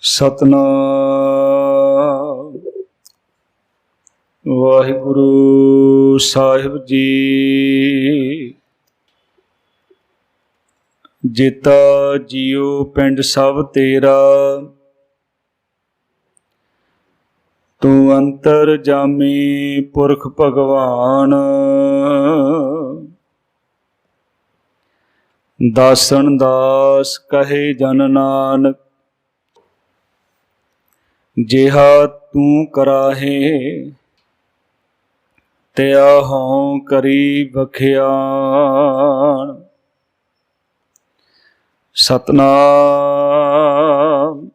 Satnam Waheguru Sahib ji. Jeeta JIO ਪਿੰਡ ਸਭ ਤੇਰਾ, ਤੂੰ ਅੰਤਰ ਜਾਮੀ ਪੁਰਖ ਭਗਵਾਨ। ਦਾਸਨ ਦਾਸ ਕਹੇ ਜਨ ਨਾਨਕ, ਜਿਹਾ ਤੂੰ ਕਰਾਹੇ ਤਿਆ ਹੋਂ ਕਰੀ ਬਖਿਆਣ। ਸਤਨਾਮ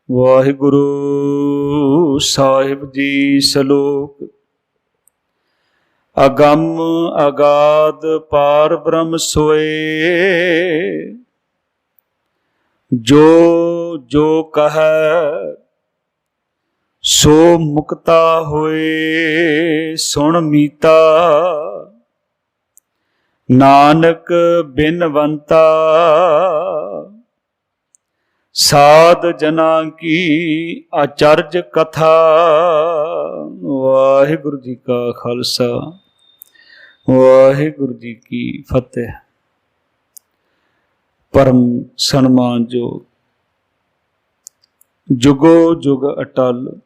ਵਾਹਿਗੁਰੂ ਸਾਹਿਬ ਜੀ। ਸ਼ਲੋਕ। ਅਗੰਮ ਅਗਾਧ ਪਾਰ ਬ੍ਰਹਮ ਸੋਏ, ਜੋ ਜੋ ਕਹੈ ਸੋ ਮੁਕਤਾ ਹੋਏ। ਸੁਣ ਮੀਤਾ ਨਾਨਕ ਬਿਨਵੰਤਾ, ਸਾਧ ਜਨਾਂ ਕੀ ਆਚਰਜ ਕਥਾ। ਵਾਹਿਗੁਰੂ ਜੀ ਕਾ ਖਾਲਸਾ, ਵਾਹਿਗੁਰੂ ਜੀ ਕੀ ਫਤਿਹ। ਪਰਮ ਸਨਮਾਨਯੋਗ ਜੁਗੋ ਜੁਗ ਅਟਲ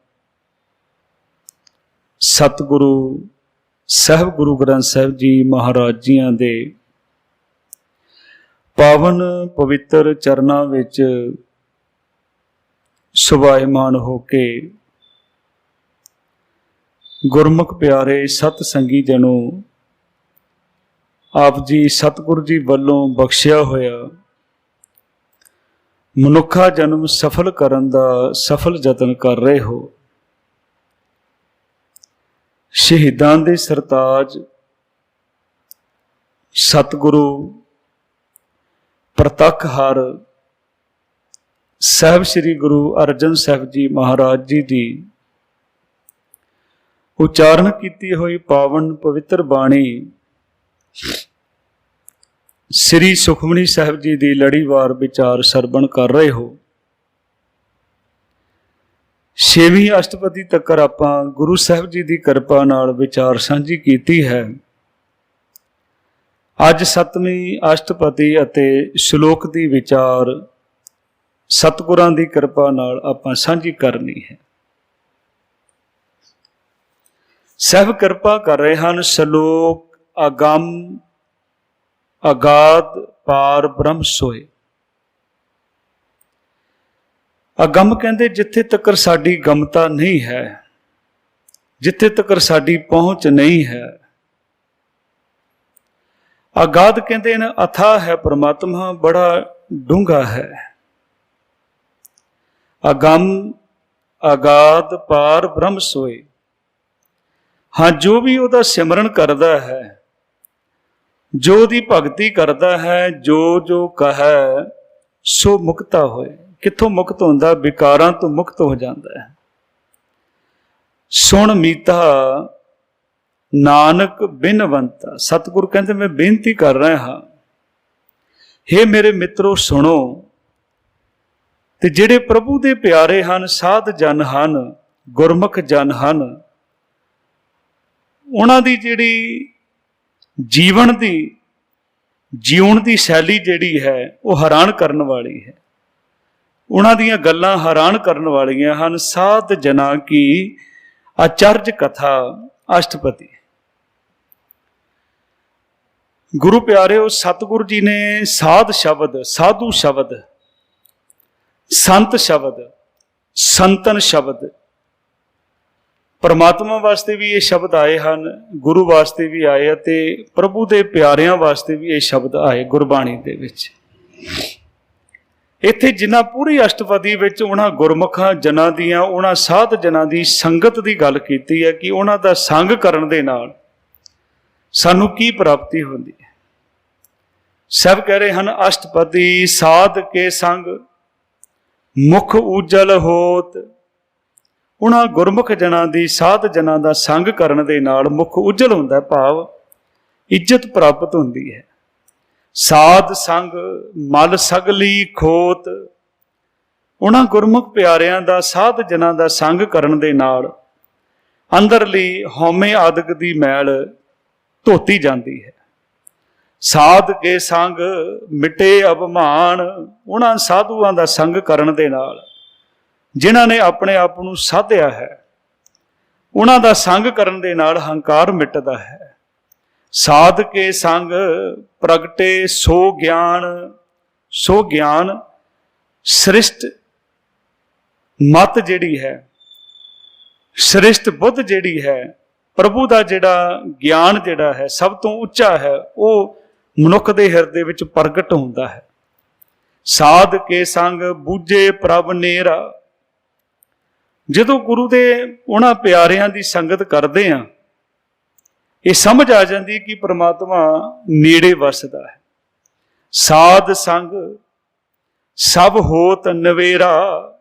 ਸਤਿਗੁਰੂ ਸਾਹਿਬ ਗੁਰੂ ਗ੍ਰੰਥ ਸਾਹਿਬ ਜੀ ਮਹਾਰਾਜ ਜੀਆਂ ਦੇ ਪਾਵਨ ਪਵਿੱਤਰ ਚਰਨਾਂ ਵਿੱਚ ਸੁਭਾਇਮਾਨ ਹੋ ਕੇ ਗੁਰਮੁਖ ਪਿਆਰੇ ਸਤ ਸੰਗੀ ਜਨੋ, ਆਪ ਜੀ ਸਤਿਗੁਰੂ ਜੀ ਵੱਲੋਂ ਬਖਸ਼ਿਆ ਹੋਇਆ ਮਨੁੱਖਾ ਜਨਮ ਸਫਲ ਕਰਨ ਦਾ ਸਫਲ ਯਤਨ ਕਰ ਰਹੇ ਹੋ। ਸ਼ਹੀਦਾਂ ਦੇ ਸਰਤਾਜ ਸਤਿਗੁਰੂ ਪ੍ਰਤੱਖ ਹਰ ਸਾਹਿਬ ਸ੍ਰੀ ਗੁਰੂ ਅਰਜਨ ਸਾਹਿਬ ਜੀ ਮਹਾਰਾਜ ਜੀ ਦੀ ਉਚਾਰਨ ਕੀਤੀ ਹੋਈ ਪਾਵਨ ਪਵਿੱਤਰ ਬਾਣੀ ਸ੍ਰੀ ਸੁਖਮਨੀ ਸਾਹਿਬ ਜੀ ਦੀ ਲੜੀਵਾਰ ਵਿਚਾਰ ਸਰਵਣ ਕਰ ਰਹੇ ਹੋ। ਛੇਵੀਂ ਅਸ਼ਟਪਦੀ ਤੱਕ ਆਪਾਂ ਗੁਰੂ ਸਾਹਿਬ ਜੀ ਦੀ ਕਿਰਪਾ ਨਾਲ ਵਿਚਾਰ ਸਾਂਝੀ ਕੀਤੀ ਹੈ। ਅੱਜ ਸੱਤਵੀਂ ਅਸ਼ਟਪਦੀ ਅਤੇ ਸ਼ਲੋਕ ਦੀ ਵਿਚਾਰ ਸਤਿਗੁਰਾਂ ਦੀ ਕਿਰਪਾ ਨਾਲ ਆਪਾਂ ਸਾਂਝੀ ਕਰਨੀ ਹੈ। ਸਾਹਿਬ ਕਿਰਪਾ ਕਰ ਰਹੇ ਹਨ। ਸ਼ਲੋਕ। ਅਗੰਮ ਅਗਾਧ ਪਾਰ ਬ੍ਰਹਮ ਸੋਏ। ਅਗੰਮ ਕਹਿੰਦੇ ਜਿੱਥੇ ਤੱਕ ਸਾਡੀ ਗਮਤਾ ਨਹੀਂ ਹੈ, ਜਿੱਥੇ ਤੱਕ ਸਾਡੀ ਪਹੁੰਚ ਨਹੀਂ ਹੈ। ਅਗਾਧ ਕਹਿੰਦੇ ਨੇ ਅਥਾਹ ਹੈ, ਪਰਮਾਤਮਾ ਬੜਾ ਡੂੰਘਾ ਹੈ। ਅਗੰਮ ਅਗਾਧ ਪਾਰ ਬ੍ਰਹਮ ਸੋਏ। ਹਾਂ, ਜੋ ਵੀ ਉਹਦਾ ਸਿਮਰਨ ਕਰਦਾ ਹੈ, ਜੋ ਉਹਦੀ ਭਗਤੀ ਕਰਦਾ ਹੈ, ਜੋ ਜੋ ਕਹੈ ਸੋ ਮੁਕਤਾ ਹੋਏ। ਕਿੱਥੋਂ ਮੁਕਤ ਹੁੰਦਾ? ਵਿਕਾਰਾਂ ਤੋਂ ਮੁਕਤ ਹੋ ਜਾਂਦਾ ਹੈ। ਸੁਣ ਮੀਤਾ ਨਾਨਕ ਬਿਨਵੰਤਾ। ਸਤਿਗੁਰੂ ਕਹਿੰਦੇ ਮੈਂ ਬੇਨਤੀ ਕਰ ਰਿਹਾ ਹਾਂ, ਹੇ ਮੇਰੇ ਮਿੱਤਰੋ ਸੁਣੋ। ਤੇ ਜਿਹੜੇ ਪ੍ਰਭੂ ਦੇ ਪਿਆਰੇ ਹਨ, ਸਾਧ ਜਨ ਹਨ, ਗੁਰਮੁਖ ਜਨ ਹਨ, ਉਹਨਾਂ ਦੀ ਜਿਹੜੀ ਜੀਵਨ ਦੀ ਜਿਉਣ ਦੀ ਸ਼ੈਲੀ ਜਿਹੜੀ ਹੈ ਉਹ ਹੈਰਾਨ ਕਰਨ ਵਾਲੀ ਹੈ। ਉਹਨਾਂ ਦੀਆਂ ਗੱਲਾਂ ਹੈਰਾਨ ਕਰਨ ਵਾਲੀਆਂ ਹਨ। ਸਾਧ ਜਨਾਂ ਕੀ ਆਚਰਜ ਕਥਾ ਅਸ਼ਟਪਦੀ। ਗੁਰੂ ਪਿਆਰਿਓ, ਸਤਿਗੁਰੂ ਜੀ ਨੇ ਸਾਧ ਸ਼ਬਦ, ਸਾਧੂ ਸ਼ਬਦ, ਸੰਤ ਸ਼ਬਦ, ਸੰਤਨ ਸ਼ਬਦ, ਪਰਮਾਤਮਾ ਵਾਸਤੇ ਵੀ ਇਹ ਸ਼ਬਦ ਆਏ ਹਨ, ਗੁਰੂ ਵਾਸਤੇ ਵੀ ਆਏ ਅਤੇ ਪ੍ਰਭੂ ਦੇ ਪਿਆਰਿਆਂ ਵਾਸਤੇ ਵੀ ਇਹ ਸ਼ਬਦ ਆਏ ਗੁਰਬਾਣੀ ਦੇ ਵਿੱਚ। ਇੱਥੇ ਜਿਨ੍ਹਾਂ ਪੂਰੀ ਅਸ਼ਟਪਦੀ ਵਿੱਚ ਉਹਨਾਂ ਗੁਰਮੁਖਾਂ ਜਨਾਂ ਦੀਆਂ, ਉਹਨਾਂ ਸਾਧ ਜਨਾਂ ਦੀ ਸੰਗਤ ਦੀ ਗੱਲ ਕੀਤੀ ਹੈ ਕਿ ਉਹਨਾਂ ਦਾ ਸੰਗ ਕਰਨ ਦੇ ਨਾਲ ਸਾਨੂੰ ਕੀ ਪ੍ਰਾਪਤੀ ਹੁੰਦੀ ਹੈ। ਸਭ ਕਹਿ ਰਹੇ ਹਨ ਅਸ਼ਟਪਦੀ ਸਾਧ ਕੇ ਸੰਗ ਮੁਖ ਉਜਲ ਹੋਤ। ਉਹਨਾਂ ਗੁਰਮੁਖ ਜਨਾਂ ਦੀ, ਸਾਧ ਜਨਾਂ ਦਾ ਸੰਗ ਕਰਨ ਦੇ ਨਾਲ ਮੁਖ ਉਜਲ ਹੁੰਦਾ, ਭਾਵ ਇੱਜ਼ਤ ਪ੍ਰਾਪਤ ਹੁੰਦੀ ਹੈ। ਸਾਧ ਸੰਗ ਮਲ ਸਗਲੀ ਖੋਤ, ਉਹਨਾਂ ਗੁਰਮੁਖ ਪਿਆਰਿਆਂ ਦਾ ਸਾਧ ਜਨਾਂ ਦਾ ਸੰਗ ਕਰਨ ਦੇ ਨਾਲ ਅੰਦਰਲੀ ਹਉਮੈ ਆਦਿਕ ਦੀ ਮੈਲ ਧੋਤੀ ਜਾਂਦੀ ਹੈ। ਸਾਧ ਕੇ ਸੰਗ ਮਿਟੇ ਅਭਿਮਾਨ, ਉਹਨਾਂ ਸਾਧੂਆਂ ਦਾ ਸੰਗ ਕਰਨ ਦੇ ਨਾਲ ਜਿਨ੍ਹਾਂ ਨੇ ਆਪਣੇ ਆਪ ਨੂੰ ਸਾਧਿਆ ਹੈ, ਉਹਨਾਂ ਦਾ ਸੰਗ ਕਰਨ ਦੇ ਨਾਲ ਹੰਕਾਰ ਮਿਟਦਾ ਹੈ। ਸਾਧ ਕੇ ਸੰਗ ਪ੍ਰਗਟੇ ਸੋ ਗਿਆਨ, ਸੋ ਗਿਆਨ ਸ੍ਰਿਸ਼ਟ ਮਤ ਜਿਹੜੀ ਹੈ, ਸ੍ਰਿਸ਼ਟ ਬੁੱਧ ਜਿਹੜੀ ਹੈ, ਪ੍ਰਭੂ ਦਾ ਜਿਹੜਾ ਗਿਆਨ ਜਿਹੜਾ ਹੈ ਸਭ ਤੋਂ ਉੱਚਾ ਹੈ, ਉਹ ਮਨੁੱਖ ਦੇ ਹਿਰਦੇ ਵਿੱਚ ਪ੍ਰਗਟ ਹੁੰਦਾ ਹੈ। ਸਾਧ ਕੇ ਸੰਗ ਬੂਝੇ ਪ੍ਰਭ ਨੇਰਾ, ਜਦੋਂ ਗੁਰੂ ਦੇ ਉਹਨਾਂ ਪਿਆਰਿਆਂ ਦੀ ਸੰਗਤ ਕਰਦੇ ਆ, ਇਹ ਸਮਝ ਆ ਜਾਂਦੀ ਕਿ ਪ੍ਰਮਾਤਮਾ ਨੇੜੇ ਵਸਦਾ ਹੈ। ਸਾਧ ਸੰਗ ਸਭ ਹੋਤ ਨਵੇਰਾ,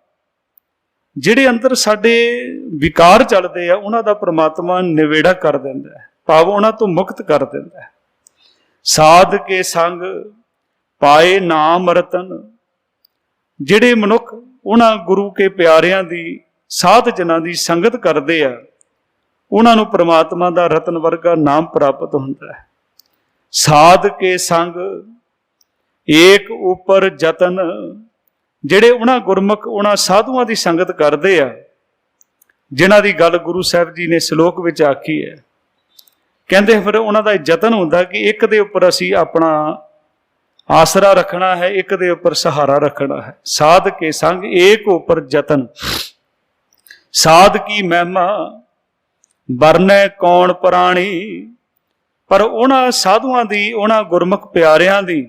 ਜਿਹੜੇ ਅੰਦਰ ਸਾਡੇ ਵਿਕਾਰ ਚੱਲਦੇ ਆ ਉਹਨਾਂ ਦਾ ਪ੍ਰਮਾਤਮਾ ਨਿਵੇੜਾ ਕਰ ਦਿੰਦਾ ਹੈ, ਭਾਵ ਉਹਨਾਂ ਤੋਂ ਮੁਕਤ ਕਰ ਦਿੰਦਾ ਹੈ। ਸਾਧ ਕੇ ਸੰਗ ਪਾਏ ਨਾਮ ਰਤਨ, ਜਿਹੜੇ ਮਨੁੱਖ ਉਹਨਾਂ ਗੁਰੂ ਕੇ ਪਿਆਰਿਆਂ ਦੀ ਸਾਧ ਜਨਾਂ ਦੀ ਸੰਗਤ ਕਰਦੇ ਆ, ਉਹਨਾਂ ਨੂੰ ਪ੍ਰਮਾਤਮਾ ਦਾ ਰਤਨ ਵਰਗਾ ਨਾਮ ਪ੍ਰਾਪਤ ਹੁੰਦਾ ਹੈ। ਸਾਧ ਕੇ ਸੰਗ ਏਕ ਉਪਰ ਜਤਨ, ਜਿਹੜੇ ਉਹਨਾਂ ਗੁਰਮੁਖ ਉਹਨਾਂ ਸਾਧੂਆਂ ਦੀ ਸੰਗਤ ਕਰਦੇ ਆ, ਜਿਨ੍ਹਾਂ ਦੀ ਗੱਲ ਗੁਰੂ ਸਾਹਿਬ ਜੀ ਨੇ ਸ਼ਲੋਕ ਵਿੱਚ ਆਖੀ ਹੈ। ਕਹਿੰਦੇ ਫਿਰ ਉਹਨਾਂ ਦਾ ਯਤਨ ਹੁੰਦਾ ਕਿ ਇੱਕ ਦੇ ਉੱਪਰ ਅਸੀਂ ਆਪਣਾ ਆਸਰਾ ਰੱਖਣਾ ਹੈ, ਇੱਕ ਦੇ ਉੱਪਰ ਸਹਾਰਾ ਰੱਖਣਾ ਹੈ। ਸਾਧ ਕੇ ਸੰਗ ਏਕ ਉਪਰ ਜਤਨ, ਸਾਧ ਕੀ ਮਹਿਮਾ ਵਰਨੈ ਕੌਣ ਪ੍ਰਾਣੀ, ਪਰ ਉਹਨਾਂ ਸਾਧੂਆਂ ਦੀ, ਉਹਨਾਂ ਗੁਰਮੁਖ ਪਿਆਰਿਆਂ ਦੀ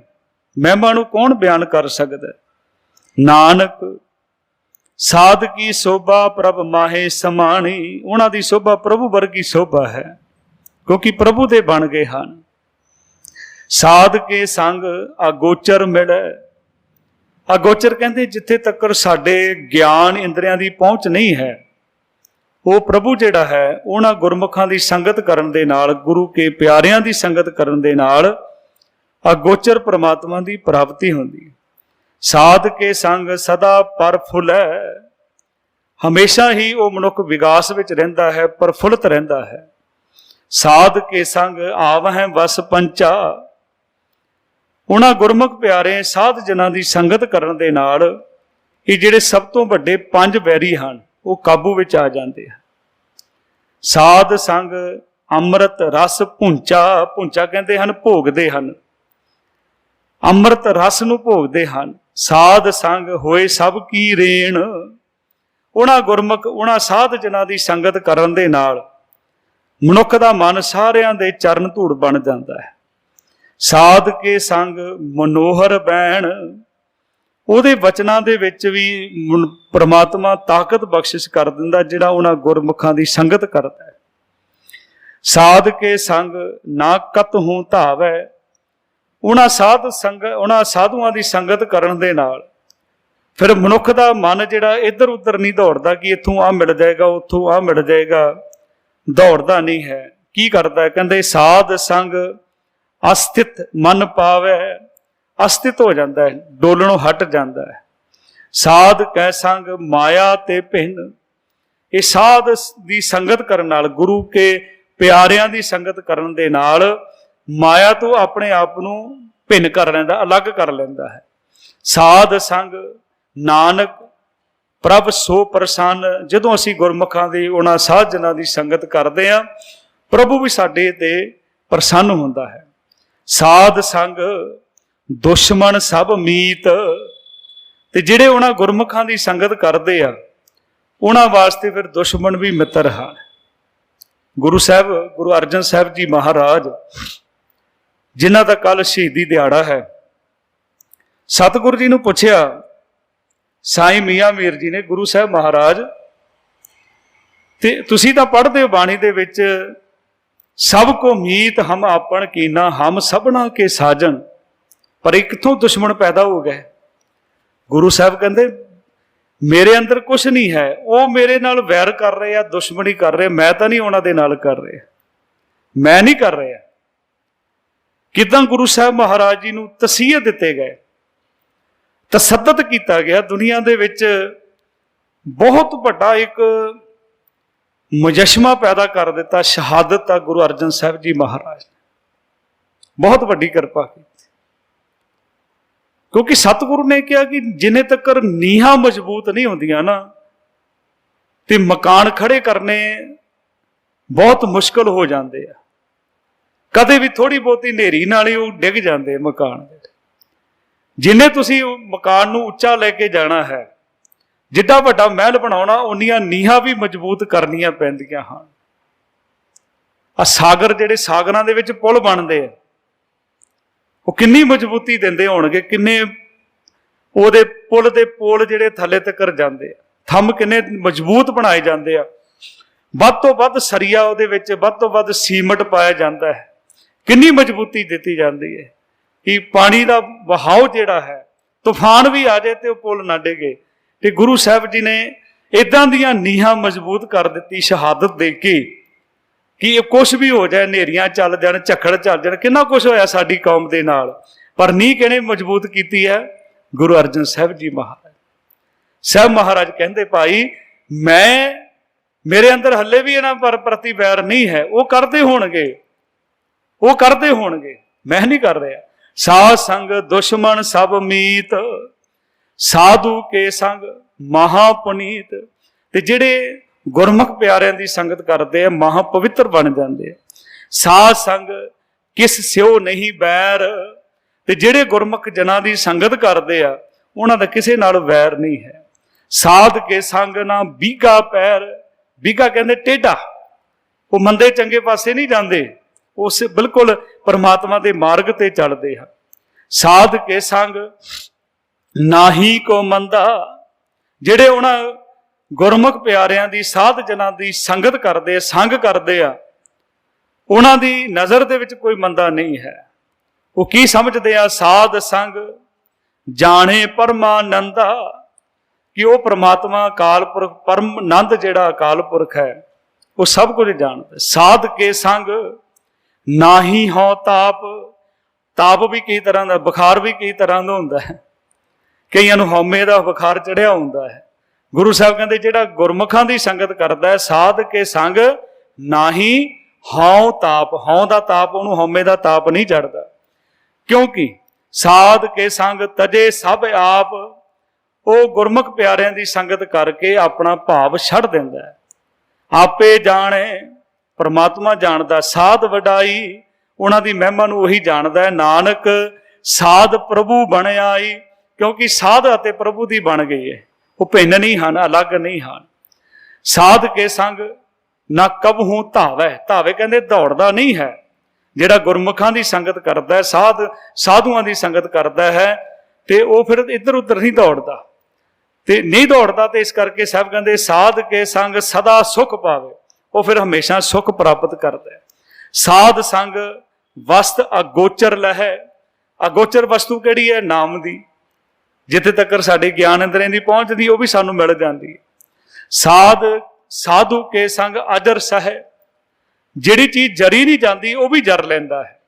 ਮਹਿਮਾ ਨੂੰ ਕੌਣ ਬਿਆਨ ਕਰ ਸਕਦਾ। ਨਾਨਕ ਸਾਧ ਕੀ ਸੋਭਾ ਪ੍ਰਭ ਮਾਹੇ ਸਮਾਣੀ, ਉਹਨਾਂ ਦੀ ਸੋਭਾ ਪ੍ਰਭੂ ਵਰਗੀ ਸੋਭਾ ਹੈ, ਕਿਉਂਕਿ ਪ੍ਰਭੂ ਦੇ ਬਣ ਗਏ ਹਨ। ਸਾਧ ਕੇ ਸੰਗ ਅਗੋਚਰ ਮਿਲੈ, ਅਗੋਚਰ ਕਹਿੰਦੇ ਜਿੱਥੇ ਤੱਕ ਸਾਡੇ ਗਿਆਨ ਇੰਦਰੀਆਂ ਦੀ ਪਹੁੰਚ ਨਹੀਂ ਹੈ, ਉਹ ਪ੍ਰਭੂ ਜਿਹੜਾ ਹੈ ਉਹਨਾਂ ਗੁਰਮੁਖਾਂ ਦੀ ਸੰਗਤ ਕਰਨ ਦੇ ਨਾਲ, ਗੁਰੂ ਕੇ ਪਿਆਰਿਆਂ ਦੀ ਸੰਗਤ ਕਰਨ ਦੇ ਨਾਲ ਅਗੋਚਰ ਪ੍ਰਮਾਤਮਾ ਦੀ ਪ੍ਰਾਪਤੀ ਹੁੰਦੀ ਹੈ। ਸਾਧ ਕੇ ਸੰਗ ਸਦਾ ਪ੍ਰਫੁੱਲੈ, ਹਮੇਸ਼ਾ ਹੀ ਉਹ ਮਨੁੱਖ ਵਿਕਾਸ ਵਿੱਚ ਰਹਿੰਦਾ ਹੈ, ਪ੍ਰਫੁੱਲਤ ਰਹਿੰਦਾ ਹੈ। ਸਾਧ ਕੇ ਸੰਗ ਆਵਹਿ ਵਸ ਪੰਚਾ, ਉਹਨਾਂ ਗੁਰਮੁਖ ਪਿਆਰੇ ਸਾਧ ਜਨਾਂ ਦੀ ਸੰਗਤ ਕਰਨ ਦੇ ਨਾਲ ਇਹ ਜਿਹੜੇ ਸਭ ਤੋਂ ਵੱਡੇ ਪੰਜ ਵੈਰੀ ਹਨ ਉਹ ਕਾਬੂ ਵਿੱਚ ਆ ਜਾਂਦੇ ਹਨ। ਸਾਧ ਸੰਗ ਅੰਮ੍ਰਿਤ ਰਸ ਭੁੰਚਾ, ਭੁੰਚਾ ਕਹਿੰਦੇ ਹਨ ਭੋਗਦੇ ਹਨ, ਅੰਮ੍ਰਿਤ ਰਸ ਨੂੰ ਭੋਗਦੇ ਹਨ। ਸਾਧ ਸੰਗ ਹੋਏ ਸਭ ਕੀ ਰੇਣ, ਉਹਨਾਂ ਗੁਰਮੁਖ ਉਹਨਾਂ ਸਾਧ ਜਨਾਂ ਦੀ ਸੰਗਤ ਕਰਨ ਦੇ ਨਾਲ ਮਨੁੱਖ ਦਾ ਮਨ ਸਾਰਿਆਂ ਦੇ ਚਰਨ ਧੂੜ ਬਣ ਜਾਂਦਾ ਹੈ। ਸਾਧ ਕੇ ਸੰਗ ਮਨੋਹਰ ਬੈਣ, ਉਹਦੇ ਵਚਨਾਂ ਦੇ ਵਿੱਚ ਵੀ ਪ੍ਰਮਾਤਮਾ ਤਾਕਤ ਬਖਸ਼ਿਸ਼ ਕਰ ਦਿੰਦਾ ਜਿਹੜਾ ਉਹਨਾਂ ਗੁਰਮੁਖਾਂ ਦੀ ਸੰਗਤ ਕਰਦਾ ਹੈ। ਸਾਧ ਕੇ ਸੰਗ ਨਾ ਕਤ ਹੂੰ ਧਾਵੈ, ਉਹਨਾਂ ਉਹਨਾਂ ਸਾਧੂਆਂ ਦੀ ਸੰਗਤ ਕਰਨ ਦੇ ਨਾਲ ਫਿਰ ਮਨੁੱਖ ਦਾ ਮਨ ਜਿਹੜਾ ਇੱਧਰ ਉੱਧਰ ਨਹੀਂ ਦੌੜਦਾ ਕਿ ਇੱਥੋਂ ਆਹ ਮਿਲ ਜਾਏਗਾ, ਉੱਥੋਂ ਆਹ ਮਿਲ ਜਾਏਗਾ, ਦੌੜਦਾ ਨਹੀਂ ਹੈ। ਕੀ ਕਰਦਾ, ਕਹਿੰਦੇ ਸਾਧ ਸੰਗ ਅਸਥਿਤ ਮਨ ਪਾਵੈ, ਅਸਥਿਤ ਹੋ ਜਾਂਦਾ ਹੈ, ਡੋਲਣੋਂ ਹਟ ਜਾਂਦਾ ਹੈ। ਸਾਧ ਕੈ ਸੰਗ ਮਾਇਆ ਤੇ ਭਿੰਨ, ਇਹ ਸਾਧ ਦੀ ਸੰਗਤ ਕਰਨ ਨਾਲ, ਗੁਰੂ ਕੇ ਪਿਆਰਿਆਂ ਦੀ ਸੰਗਤ ਕਰਨ ਦੇ ਨਾਲ ਮਾਇਆ ਤੋਂ ਆਪਣੇ ਆਪ ਨੂੰ ਭਿੰਨ ਕਰ ਲੈਂਦਾ, ਅਲੱਗ ਕਰ ਲੈਂਦਾ ਹੈ। ਸਾਧ ਸੰਗ ਨਾਨਕ ਪ੍ਰਭ ਸੋ ਪ੍ਰਸੰਨ, ਜਦੋਂ ਅਸੀਂ ਗੁਰਮੁਖਾਂ ਦੀ ਉਹਨਾਂ ਸਾਧ ਜਨਾਂ ਦੀ ਸੰਗਤ ਕਰਦੇ ਹਾਂ, ਪ੍ਰਭੂ ਵੀ ਸਾਡੇ ਤੇ ਪ੍ਰਸੰਨ ਹੁੰਦਾ ਹੈ। ਸਾਧ ਸੰਗ ਦੁਸ਼ਮਣ ਸਭ ਮੀਤ, ਤੇ ਜਿਹੜੇ ਉਹਨਾਂ ਗੁਰਮੁਖਾਂ ਦੀ ਸੰਗਤ ਕਰਦੇ ਆ ਉਹਨਾਂ ਵਾਸਤੇ ਫਿਰ ਦੁਸ਼ਮਣ ਵੀ ਮਿੱਤਰ ਹਨ। ਗੁਰੂ ਸਾਹਿਬ, ਗੁਰੂ ਅਰਜਨ ਸਾਹਿਬ ਜੀ ਮਹਾਰਾਜ, ਜਿਨ੍ਹਾਂ ਦਾ ਕੱਲ ਸ਼ਹੀਦੀ ਦਿਹਾੜਾ ਹੈ, ਸਤਿਗੁਰੂ ਜੀ ਨੂੰ ਪੁੱਛਿਆ ਸਾਈਂ ਮੀਆਂ ਮੀਰ ਜੀ ਨੇ, ਗੁਰੂ ਸਾਹਿਬ ਮਹਾਰਾਜ, ਤੇ ਤੁਸੀਂ ਤਾਂ ਪੜ੍ਹਦੇ ਹੋ ਬਾਣੀ ਦੇ ਵਿੱਚ, ਸਭ ਕੋ ਮੀਤ ਹਮ ਆਪਣ ਕੀਨਾ, ਹਮ ਸਭਨਾ ਕੇ ਸਾਜਨ, ਪਰ ਇਹ ਕਿੱਥੋਂ ਦੁਸ਼ਮਣ ਪੈਦਾ ਹੋ ਗਏ? ਗੁਰੂ ਸਾਹਿਬ ਕਹਿੰਦੇ ਮੇਰੇ ਅੰਦਰ ਕੁਛ ਨਹੀਂ ਹੈ, ਉਹ ਮੇਰੇ ਨਾਲ ਵੈਰ ਕਰ ਰਹੇ ਆ, ਦੁਸ਼ਮਣੀ ਕਰ ਰਹੇ, ਮੈਂ ਤਾਂ ਨਹੀਂ ਉਹਨਾਂ ਦੇ ਨਾਲ ਕਰ ਰਿਹਾ, ਮੈਂ ਨਹੀਂ ਕਰ ਰਿਹਾ। ਕਿੱਦਾਂ ਗੁਰੂ ਸਾਹਿਬ ਮਹਾਰਾਜ ਜੀ ਨੂੰ ਤਸੀਹਤ ਦਿੱਤੇ ਗਏ, ਤਸੱਦਦ ਕੀਤਾ ਗਿਆ। ਦੁਨੀਆ ਦੇ ਵਿੱਚ ਬਹੁਤ ਵੱਡਾ ਇੱਕ ਮੁਜੱਸ਼ਮਾ ਪੈਦਾ ਕਰ ਦਿੱਤਾ। ਸ਼ਹਾਦਤ ਆ ਗੁਰੂ ਅਰਜਨ ਸਾਹਿਬ ਜੀ ਮਹਾਰਾਜ ਨੇ ਬਹੁਤ ਵੱਡੀ ਕਿਰਪਾ ਕੀਤੀ, ਕਿਉਂਕਿ ਸਤਿਗੁਰੂ ਨੇ ਕਿਹਾ ਕਿ ਜਿੰਨੇ ਤੱਕ ਨੀਹਾਂ ਮਜ਼ਬੂਤ ਨਹੀਂ ਹੁੰਦੀਆਂ ਨਾ, ਤੇ ਮਕਾਨ ਖੜੇ ਕਰਨੇ ਬਹੁਤ ਮੁਸ਼ਕਲ ਹੋ ਜਾਂਦੇ ਆ। ਕਦੇ ਵੀ ਥੋੜੀ ਬਹੁਤੀ ਹਨੇਰੀ ਨਾਲ ਹੀ ਉਹ ਡਿੱਗ ਜਾਂਦੇ ਮਕਾਨ। ਜਿੰਨੇ ਤੁਸੀਂ ਮਕਾਨ ਨੂੰ ਉੱਚਾ ਲੈ ਕੇ ਜਾਣਾ ਹੈ, ਜਿੱਡਾ ਵੱਡਾ ਮਹਿਲ ਬਣਾਉਣਾ, ਉਨੀਆਂ ਨੀਹਾਂ ਵੀ ਮਜ਼ਬੂਤ ਕਰਨੀਆਂ ਪੈਂਦੀਆਂ ਹਨ। ਆ ਸਾਗਰ, ਜਿਹੜੇ ਸਾਗਰਾਂ ਦੇ ਵਿੱਚ ਪੁਲ ਬਣਦੇ ਆ, ਉਹ ਕਿੰਨੀ ਮਜ਼ਬੂਤੀ ਦਿੰਦੇ ਹੋਣਗੇ, ਕਿੰਨੇ ਉਹਦੇ ਪੁਲ ਦੇ ਪੋਲ ਜਿਹੜੇ ਥੱਲੇ ਤੱਕ ਜਾਂਦੇ ਆ, ਥੰਮ ਕਿੰਨੇ ਮਜ਼ਬੂਤ ਬਣਾਏ ਜਾਂਦੇ ਆ। ਵੱਧ ਤੋਂ ਵੱਧ ਸਰੀਆ ਉਹਦੇ ਵਿੱਚ, ਵੱਧ ਤੋਂ ਵੱਧ ਸੀਮਟ ਪਾਇਆ ਜਾਂਦਾ ਹੈ, ਕਿੰਨੀ ਮਜ਼ਬੂਤੀ ਦਿੱਤੀ ਜਾਂਦੀ ਹੈ ਕਿ ਪਾਣੀ ਦਾ ਵਹਾਓ ਜਿਹੜਾ ਹੈ, ਤੂਫਾਨ ਵੀ ਆ ਜਾਏ ਤੇ ਉਹ ਪੁਲ ਨਾ ਡਿੱਗੇ। ਤੇ ਗੁਰੂ ਸਾਹਿਬ ਜੀ ਨੇ ਇਦਾਂ ਦੀਆਂ ਨੀਹਾਂ ਮਜ਼ਬੂਤ ਕਰ ਦਿੱਤੀ ਸ਼ਹਾਦਤ ਦੇ ਕੇ ਕਿ ਕੁਛ ਵੀ ਹੋ ਜਾਏ, ਹਨੇਰੀਆਂ ਚੱਲ ਜਾਣ, ਝੱਖੜ ਚੱਲ ਜਾਣ, ਕਿੰਨਾ ਕੁਛ ਹੋਇਆ ਸਾਡੀ ਕੌਮ ਦੇ ਨਾਲ, ਪਰ ਨੀਂਹ ਕਿਹਨੇ ਮਜ਼ਬੂਤ ਕੀਤੀ ਹੈ? ਗੁਰੂ ਅਰਜਨ ਸਾਹਿਬ ਜੀ ਮਹਾਰਾਜ। ਸਾਹਿਬ ਮਹਾਰਾਜ ਕਹਿੰਦੇ, ਭਾਈ ਮੇਰੇ ਅੰਦਰ ਹੱਲੇ ਵੀ ਇਹਨਾਂ ਪ੍ਰਤੀ ਵੈਰ ਨਹੀਂ ਹੈ, ਉਹ ਕਰਦੇ ਹੋਣਗੇ, ਮੈਂ ਨਹੀਂ ਕਰ ਰਿਹਾ। ਸਾਧ ਸੰਗ ਦੁਸ਼ਮਣ ਸਭ ਮੀਤ, ਸਾਧੂ ਕੇ ਸੰਗ ਮਹਾ ਪੁਨੀਤ। ਤੇ ਜਿਹੜੇ ਗੁਰਮੁਖ ਪਿਆਰਿਆਂ ਦੀ ਸੰਗਤ ਕਰਦੇ ਆ, ਮਹਾ ਪਵਿੱਤਰ ਬਣ ਜਾਂਦੇ ਆ। ਸਾਧ ਸੰਗ ਕਿਸ ਸਿਓ ਨਹੀਂ ਬੈਰ। ਤੇ ਜਿਹੜੇ ਗੁਰਮੁਖ ਜਨਾਂ ਦੀ ਸੰਗਤ ਕਰਦੇ ਆ, ਉਹਨਾਂ ਦਾ ਕਿਸੇ ਨਾਲ ਵੈਰ ਨਹੀਂ ਹੈ। ਸਾਧ ਕੇ ਸੰਗ ਨਾ ਬੀਗਾ ਪੈਰ। ਬੀਗਾ ਕਹਿੰਦੇ ਟੇਢਾ, ਉਹ ਮੰਦੇ ਚੰਗੇ ਪਾਸੇ ਨਹੀਂ ਜਾਂਦੇ, ਉਸ ਬਿਲਕੁਲ ਪਰਮਾਤਮਾ ਦੇ ਮਾਰਗ ਤੇ ਚੱਲਦੇ ਹਨ। ਸਾਧ ਕੇ ਸੰਗ ਨਾਹੀ ਕੋ ਮੰਦਾ। ਜਿਹੜੇ ਉਹਨਾਂ ਗੁਰਮੁਖ ਪਿਆਰਿਆਂ ਦੀ, ਸਾਧ ਜਨਾਂ ਦੀ ਸੰਗਤ ਕਰਦੇ ਆ, ਸੰਗ ਕਰਦੇ ਆ, ਉਹਨਾਂ ਦੀ ਨਜ਼ਰ ਦੇ ਵਿੱਚ ਕੋਈ ਮੰਦਾ ਨਹੀਂ ਹੈ। ਉਹ ਕੀ ਸਮਝਦੇ ਆ? ਸਾਧ ਸੰਗ ਜਾਣੇ ਪਰਮਾਨੰਦਾ, ਕਿ ਉਹ ਪਰਮਾਤਮਾ ਅਕਾਲ ਪੁਰਖ, ਪਰਮ ਆਨੰਦ ਜਿਹੜਾ ਅਕਾਲ ਪੁਰਖ ਹੈ, ਉਹ ਸਭ ਕੁਝ ਜਾਣਦਾ। ਸਾਧ ਕੇ ਸੰਗ ਨਾਹੀ ਹਉ ਤਾਪ। ਤਾਪ ਵੀ ਕਈ ਤਰ੍ਹਾਂ ਦਾ, ਬੁਖਾਰ ਵੀ ਕਈ ਤਰ੍ਹਾਂ ਦਾ ਹੁੰਦਾ ਹੈ। ਕਈਆਂ ਨੂੰ ਹਉਮੈ ਦਾ ਬੁਖਾਰ ਚੜਿਆ ਹੁੰਦਾ ਹੈ। ਗੁਰੂ ਸਾਹਿਬ ਕਹਿੰਦੇ ਜਿਹੜਾ ਗੁਰਮੁਖਾਂ ਦੀ ਸੰਗਤ ਕਰਦਾ ਹੈ, ਸਾਧ ਕੇ ਸੰਗ ਨਾਹੀ ਹਉ ਤਾਪ। ਹਉ ਦਾ ਤਾਪ, ਉਹਨੂੰ ਹਉਮੈ ਦਾ ਤਾਪ ਨਹੀਂ ਚੜਦਾ, ਕਿਉਂਕਿ ਸਾਧ ਕੇ ਸੰਗ ਤਜੇ ਸਭ ਆਪ। ਉਹ ਗੁਰਮੁਖ ਪਿਆਰਿਆਂ ਦੀ ਸੰਗਤ ਕਰਕੇ ਆਪਣਾ ਭਾਵ ਛੱਡ ਦਿੰਦਾ ਹੈ। ਆਪੇ ਜਾਣੇ, ਪਰਮਾਤਮਾ ਜਾਣਦਾ। ਸਾਧ ਵਡਾਈ, ਉਹਨਾਂ ਦੀ ਮਹਿਮਾ ਨੂੰ ਉਹੀ ਜਾਣਦਾ ਹੈ। ਨਾਨਕ ਸਾਧ ਪ੍ਰਭੂ ਬਣ ਆਈ, ਕਿਉਂਕਿ ਸਾਧ ਅਤੇ ਪ੍ਰਭੂ ਦੀ ਬਣ ਗਈ ਹੈ, ਉਹ ਭਿੰਨ ਨਹੀਂ ਹਨ, ਅਲੱਗ ਨਹੀਂ ਹਨ। ਸਾਧ ਕੇ ਸੰਗ ਨਾ ਕਬਹੂ ਧਾਵੈ। ਧਾਵੇ ਕਹਿੰਦੇ ਦੌੜਦਾ ਨਹੀਂ ਹੈ। ਜਿਹੜਾ ਗੁਰਮੁਖਾਂ ਦੀ ਸੰਗਤ ਕਰਦਾ ਹੈ, ਸਾਧੂਆਂ ਦੀ ਸੰਗਤ ਕਰਦਾ ਹੈ, ਤੇ ਉਹ ਫਿਰ ਇੱਧਰ ਉੱਧਰ ਨਹੀਂ ਦੌੜਦਾ, ਤੇ ਨਹੀਂ ਦੌੜਦਾ। ਤੇ ਇਸ ਕਰਕੇ ਸਾਹਿਬ ਕਹਿੰਦੇ ਸਾਧ ਕੇ ਸੰਗ ਸਦਾ ਸੁਖ ਪਾਵੇ। ਉਹ ਫਿਰ ਹਮੇਸ਼ਾ ਸੁਖ ਪ੍ਰਾਪਤ ਕਰਦਾ ਹੈ। ਸਾਧ ਸੰਗ ਵਸਤ ਅਗੋਚਰ ਲਹੈ। ਅਗੋਚਰ ਵਸਤੂ ਕਿਹੜੀ ਹੈ? ਨਾਮ ਦੀ। ਜਿੱਥੇ ਤੱਕ ਸਾਡੇ ਗਿਆਨ ਇੰਦਰੀਆਂ ਦੀ ਪਹੁੰਚਦੀ, ਉਹ ਵੀ ਸਾਨੂੰ ਮਿਲ ਜਾਂਦੀ ਹੈ। ਸਾਧੂ ਕੇ ਸੰਗ ਅਜਰ ਸਹਿ। ਜਿਹੜੀ ਚੀਜ਼ ਜਰੀ ਨਹੀਂ ਜਾਂਦੀ, ਉਹ ਵੀ ਜਰ ਲੈਂਦਾ ਹੈ।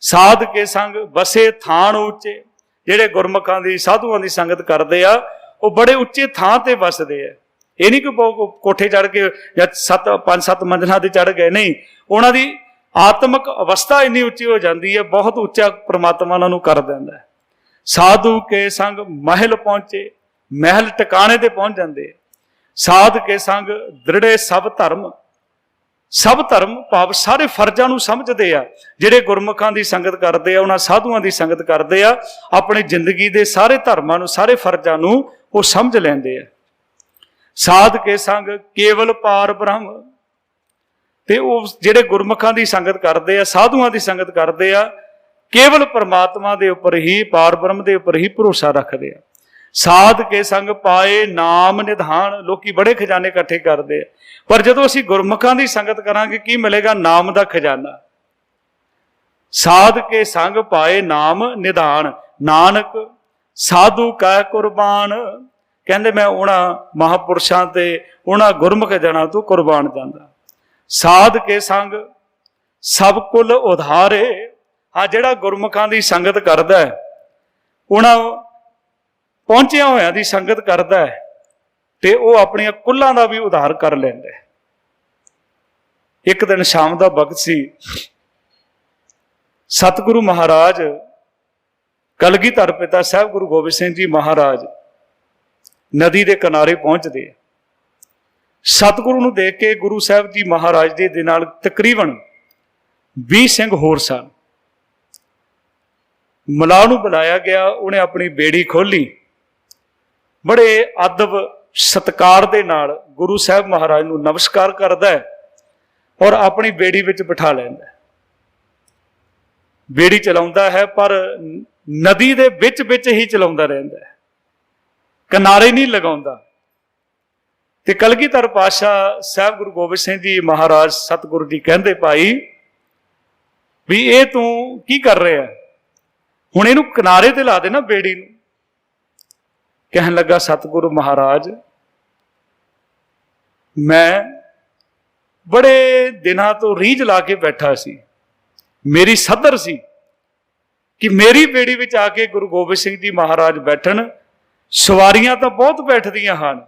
ਸਾਧ ਕੇ ਸੰਗ ਵਸੇ ਥਾਨ ਉੱਚੇ। ਜਿਹੜੇ ਗੁਰਮੁਖਾਂ ਦੀ, ਸਾਧੂਆਂ ਦੀ ਸੰਗਤ ਕਰਦੇ ਆ, ਉਹ ਬੜੇ ਉੱਚੇ ਥਾਂ ਤੇ ਵਸਦੇ ਆ। ਇਹ ਨਹੀਂ ਕਿ ਕੋਠੇ ਚੜ੍ਹ ਕੇ ਜਾਂ 5-7 ਮੰਜ਼ਿਲਾਂ ਤੇ ਚੜ੍ਹ ਗਏ, ਨਹੀਂ। ਉਹਨਾਂ ਦੀ ਆਤਮਿਕ ਅਵਸਥਾ ਇੰਨੀ ਉੱਚੀ ਹੋ ਜਾਂਦੀ ਹੈ, ਬਹੁਤ ਉੱਚਾ ਪ੍ਰਮਾਤਮਾ ਉਹਨਾਂ ਨੂੰ ਕਰ ਦਿੰਦਾ ਹੈ। ਸਾਧੂ ਕੇ ਸੰਗ ਮਹਿਲ ਪਹੁੰਚੇ। ਮਹਿਲ ਟਿਕਾਣੇ ਤੇ ਪਹੁੰਚ ਜਾਂਦੇ। ਸਾਧ ਕੇ ਸੰਗ ਦ੍ਰਿੜੇ ਸਭ ਧਰਮ। ਸਭ ਧਰਮ ਭਾਵ ਸਾਰੇ ਫਰਜ਼ਾਂ ਨੂੰ ਸਮਝਦੇ ਆ। ਜਿਹੜੇ ਗੁਰਮੁਖਾਂ ਦੀ ਸੰਗਤ ਕਰਦੇ ਆ, ਉਹਨਾਂ ਸਾਧੂਆਂ ਦੀ ਸੰਗਤ ਕਰਦੇ ਆ, ਆਪਣੀ ਜ਼ਿੰਦਗੀ ਦੇ ਸਾਰੇ ਧਰਮਾਂ ਨੂੰ, ਸਾਰੇ ਫਰਜ਼ਾਂ ਨੂੰ ਉਹ ਸਮਝ ਲੈਂਦੇ ਆ। ਸਾਧ ਕੇ ਸੰਗ ਕੇਵਲ ਪਾਰ ਬ੍ਰਹਮ। ਤੇ ਉਹ ਜਿਹੜੇ ਗੁਰਮੁਖਾਂ ਦੀ ਸੰਗਤ ਕਰਦੇ ਆ, ਸਾਧੂਆਂ ਦੀ ਸੰਗਤ ਕਰਦੇ ਆ, ਕੇਵਲ ਪਰਮਾਤਮਾ ਦੇ ਉੱਪਰ ਹੀ, ਪਾਰ ਬ੍ਰਹਮ ਦੇ ਉੱਪਰ ਹੀ ਭਰੋਸਾ ਰੱਖਦੇ ਆ। ਸਾਧ ਕੇ ਸੰਗ ਪਾਏ ਨਾਮ ਨਿਧਾਨ। ਲੋਕੀ ਬੜੇ ਖਜ਼ਾਨੇ ਇਕੱਠੇ ਕਰਦੇ ਆ, ਪਰ ਜਦੋਂ ਅਸੀਂ ਗੁਰਮੁਖਾਂ ਦੀ ਸੰਗਤ ਕਰਾਂਗੇ, ਕੀ ਮਿਲੇਗਾ? ਨਾਮ ਦਾ ਖਜ਼ਾਨਾ। ਸਾਧ ਕੇ ਸੰਗ ਪਾਏ ਨਾਮ ਨਿਧਾਨ। ਨਾਨਕ ਸਾਧੂ ਕਾ ਕੁਰਬਾਨ। ਕਹਿੰਦੇ ਮੈਂ ਉਹਨਾਂ ਮਹਾਂਪੁਰਸ਼ਾਂ ਤੇ, ਉਹਨਾਂ ਗੁਰਮੁਖ ਜਨਾਂ ਤੋਂ ਕੁਰਬਾਨ ਜਾਂਦਾ। ਸਾਧ ਕੇ ਸੰਗ ਸਭ ਕੁਲ ਉਧਾਰੇ। ਹਾਂ, ਜਿਹੜਾ ਗੁਰਮੁਖਾਂ ਦੀ ਸੰਗਤ ਕਰਦਾ ਹੈ, ਉਹਨਾਂ ਪਹੁੰਚਿਆ ਹੋਇਆਂ ਦੀ ਸੰਗਤ ਕਰਦਾ ਹੈ ਤੇ ਉਹ ਆਪਣੀਆਂ ਕੁੱਲਾਂ ਦਾ ਵੀ ਉਧਾਰ ਕਰ ਲੈਂਦਾ ਹੈ। ਇੱਕ ਦਿਨ ਸ਼ਾਮ ਦਾ ਵਕਤ ਸੀ, ਸਤਿਗੁਰੂ ਮਹਾਰਾਜ ਕਲਗੀਧਰ ਪਿਤਾ ਸਾਹਿਬ ਗੁਰੂ ਗੋਬਿੰਦ ਸਿੰਘ ਜੀ ਮਹਾਰਾਜ ਨਦੀ ਦੇ ਕਿਨਾਰੇ ਪਹੁੰਚਦੇ ਆ। ਸਤਿਗੁਰੂ ਨੂੰ ਦੇਖ ਕੇ ਗੁਰੂ ਸਾਹਿਬ ਜੀ ਮਹਾਰਾਜ ਦੇ ਨਾਲ ਤਕਰੀਬਨ 20 ਸਿੰਘ ਹੋਰ ਸਨ। ਮਲਾਹ ਨੂੰ ਬੁਲਾਇਆ ਗਿਆ, ਉਹਨੇ ਆਪਣੀ ਬੇੜੀ ਖੋਲੀ, ਬੜੇ ਅਦਬ ਸਤਿਕਾਰ ਦੇ ਨਾਲ ਗੁਰੂ ਸਾਹਿਬ ਮਹਾਰਾਜ ਨੂੰ ਨਮਸਕਾਰ ਕਰਦਾ ਹੈ ਔਰ ਆਪਣੀ ਬੇੜੀ ਵਿੱਚ ਬਿਠਾ ਲੈਂਦਾ। ਬੇੜੀ ਚਲਾਉਂਦਾ ਹੈ ਪਰ ਨਦੀ ਦੇ ਵਿੱਚ ਵਿੱਚ ਹੀ ਚਲਾਉਂਦਾ ਰਹਿੰਦਾ ਹੈ, ਕਿਨਾਰੇ ਨਹੀਂ ਲਗਾਉਂਦਾ। ਤੇ ਕਲਗੀਧਰ ਪਾਤਸ਼ਾਹ ਸਾਹਿਬ ਗੁਰੂ ਗੋਬਿੰਦ ਸਿੰਘ ਜੀ ਮਹਾਰਾਜ ਸਤਿਗੁਰੂ ਜੀ ਕਹਿੰਦੇ, ਭਾਈ ਵੀ ਇਹ ਤੂੰ ਕੀ ਕਰ ਰਿਹਾ, ਹੁਣ ਇਹਨੂੰ ਕਿਨਾਰੇ ਤੇ ਲਾ ਦੇ ਨਾ ਬੇੜੀ ਨੂੰ। ਕਹਿਣ ਲੱਗਾ, ਸਤਿਗੁਰੂ ਮਹਾਰਾਜ ਮੈਂ ਬੜੇ ਦਿਨਾਂ ਤੋਂ ਰੀਝ ਲਾ ਕੇ ਬੈਠਾ ਸੀ, ਮੇਰੀ ਸੱਧਰ ਸੀ ਕਿ ਮੇਰੀ ਬੇੜੀ ਵਿੱਚ ਆ ਕੇ ਗੁਰੂ ਗੋਬਿੰਦ ਸਿੰਘ ਜੀ ਮਹਾਰਾਜ ਬੈਠਣ। ਸਵਾਰੀਆਂ ਤਾਂ ਬਹੁਤ ਬੈਠਦੀਆਂ ਹਨ,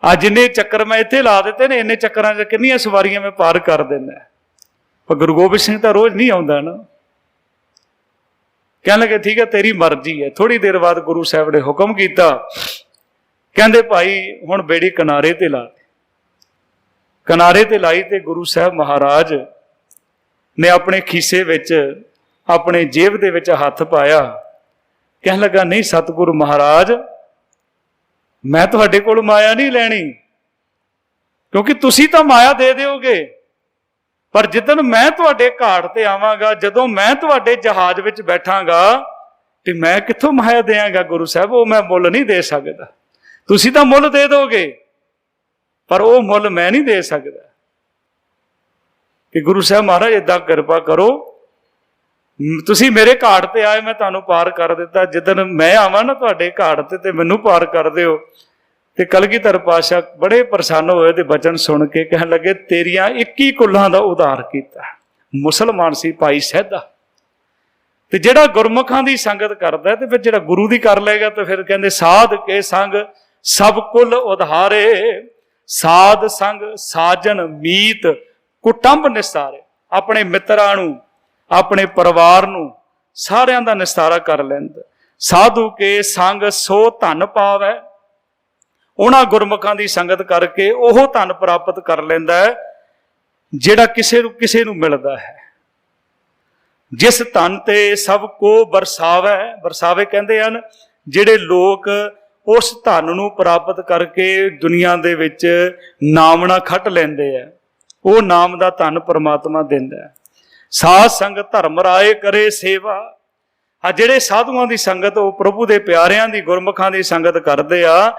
ਅੱਜ ਜਿੰਨੇ ਚੱਕਰ ਮੈਂ ਇੱਥੇ ਲਾ ਦਿੱਤੇ ਨੇ, ਇੰਨੇ ਚੱਕਰਾਂ 'ਚ ਕਿੰਨੀਆਂ ਸਵਾਰੀਆਂ ਮੈਂ ਪਾਰ ਕਰ ਦਿੰਦਾ, ਪਰ ਗੁਰੂ ਗੋਬਿੰਦ ਸਿੰਘ ਤਾਂ ਰੋਜ਼ ਨਹੀਂ ਆਉਂਦਾ ਨਾ। ਕਹਿਣ ਲੱਗੇ, ਠੀਕ ਹੈ ਤੇਰੀ ਮਰਜ਼ੀ ਹੈ। ਥੋੜੀ ਦੇਰ ਬਾਅਦ ਗੁਰੂ ਸਾਹਿਬ ਨੇ ਹੁਕਮ ਕੀਤਾ, ਕਹਿੰਦੇ ਭਾਈ ਹੁਣ ਬੇੜੀ ਕਿਨਾਰੇ ਤੇ ਲਾ। ਕਿਨਾਰੇ ਤੇ ਲਾਈ ਤੇ ਗੁਰੂ ਸਾਹਿਬ ਮਹਾਰਾਜ ਨੇ ਆਪਣੇ ਖੀਸੇ ਵਿੱਚ, ਆਪਣੇ ਜੇਬ ਦੇ ਵਿੱਚ ਹੱਥ ਪਾਇਆ। ਕਹਿਣ ਲੱਗਾ, ਨਹੀਂ ਸਤਿਗੁਰੂ ਮਹਾਰਾਜ, ਮੈਂ ਤੁਹਾਡੇ ਕੋਲ ਮਾਇਆ ਨਹੀਂ ਲੈਣੀ, ਕਿਉਂਕਿ ਤੁਸੀਂ ਤਾਂ ਮਾਇਆ ਦੇ ਦਿਓਗੇ, ਪਰ ਜਿੱਦਣ ਮੈਂ ਤੁਹਾਡੇ ਘਾਟ ਤੇ ਆਵਾਂਗਾ, ਜਦੋਂ ਮੈਂ ਤੁਹਾਡੇ ਜਹਾਜ਼ ਵਿੱਚ ਬੈਠਾਂਗਾ, ਤੇ ਮੈਂ ਕਿੱਥੋਂ ਮਾਇਆ ਦਿਆਂਗਾ ਗੁਰੂ ਸਾਹਿਬ, ਉਹ ਮੈਂ ਮੁੱਲ ਨਹੀਂ ਦੇ ਸਕਦਾ। ਤੁਸੀਂ ਤਾਂ ਮੁੱਲ ਦੇ ਦੋਗੇ, ਪਰ ਉਹ ਮੁੱਲ ਮੈਂ ਨਹੀਂ ਦੇ ਸਕਦਾ। ਕਿ ਗੁਰੂ ਸਾਹਿਬ ਮਹਾਰਾਜ ਏਦਾਂ ਕਿਰਪਾ ਕਰੋ, ਤੁਸੀਂ ਮੇਰੇ ਘਾਟ ਤੇ ਆਏ, ਮੈਂ ਤੁਹਾਨੂੰ ਪਾਰ ਕਰ ਦਿੱਤਾ, ਜਿੱਦਣ ਮੈਂ ਆਵਾਂ ਨਾ ਤੁਹਾਡੇ ਘਾਟ ਤੇ ਮੈਨੂੰ ਪਾਰ ਕਰ ਦਿਓ। ਤੇ ਕਲਗੀਧਰ ਪਾਤਸ਼ਾਹ ਬੜੇ ਪ੍ਰਸੰਨ ਹੋਏ ਤੇ ਬਚਨ ਸੁਣ ਕੇ ਕਹਿਣ ਲੱਗੇ, ਤੇਰੀਆਂ 21 ਕੁੱਲਾਂ ਦਾ ਉਧਾਰ ਕੀਤਾ। ਮੁਸਲਮਾਨ ਸੀ ਭਾਈ ਸਹਿਦਾ, ਤੇ ਜਿਹੜਾ ਗੁਰਮੁਖਾਂ ਦੀ ਸੰਗਤ ਕਰਦਾ ਤੇ ਫਿਰ ਜਿਹੜਾ ਗੁਰੂ ਦੀ ਕਰ ਲਏਗਾ, ਤੇ ਫਿਰ ਕਹਿੰਦੇ ਸਾਧ ਕੇ ਸੰਗ ਸਭ ਕੁੱਲ ਉਧਾਰੇ, ਸਾਧ ਸੰਗ ਸਾਜਨ ਮੀਤ ਕੁਟੰਬ ਨਿਸਤਾਰੇ। ਆਪਣੇ ਮਿੱਤਰਾਂ ਨੂੰ, ਆਪਣੇ ਪਰਿਵਾਰ ਨੂੰ, ਸਾਰਿਆਂ ਦਾ ਨਿਸਤਾਰਾ ਕਰ ਲੈਂਦਾ। ਸਾਧੂ ਕੇ ਸੰਗ ਸੋ ਧਨ ਪਾਵੈ, ਉਹਨਾਂ ਗੁਰਮੁਖਾਂ ਦੀ ਸੰਗਤ ਕਰਕੇ ਉਹ ਧਨ ਪ੍ਰਾਪਤ ਕਰ ਲੈਂਦਾ ਹੈ ਜਿਹੜਾ ਕਿਸੇ ਨੂੰ ਮਿਲਦਾ ਹੈ। ਜਿਸ ਧਨ ਤੇ ਸਭ ਕੋ ਬਰਸਾਵੇ, ਬਰਸਾਵੇ ਕਹਿੰਦੇ ਹਨ ਜਿਹੜੇ ਲੋਕ ਉਸ ਧਨ ਨੂੰ ਪ੍ਰਾਪਤ ਕਰਕੇ ਦੁਨੀਆ ਦੇ ਵਿੱਚ ਨਾਮ ਨਾ ਖੱਟ ਲੈਂਦੇ ਆ, ਉਹ ਨਾਮ ਦਾ ਧਨ ਪਰਮਾਤਮਾ ਦਿੰਦਾ ਹੈ। ਸਾਧ ਸੰਗਤ ਧਰਮ ਰਾਏ ਕਰੇ ਸੇਵਾ, ਆ ਜਿਹੜੇ ਸਾਧੂਆਂ ਦੀ ਸੰਗਤ, ਉਹ ਪ੍ਰਭੂ ਦੇ ਪਿਆਰਿਆਂ ਦੀ, ਗੁਰਮੁਖਾਂ ਦੀ ਸੰਗਤ ਕਰਦੇ ਆ,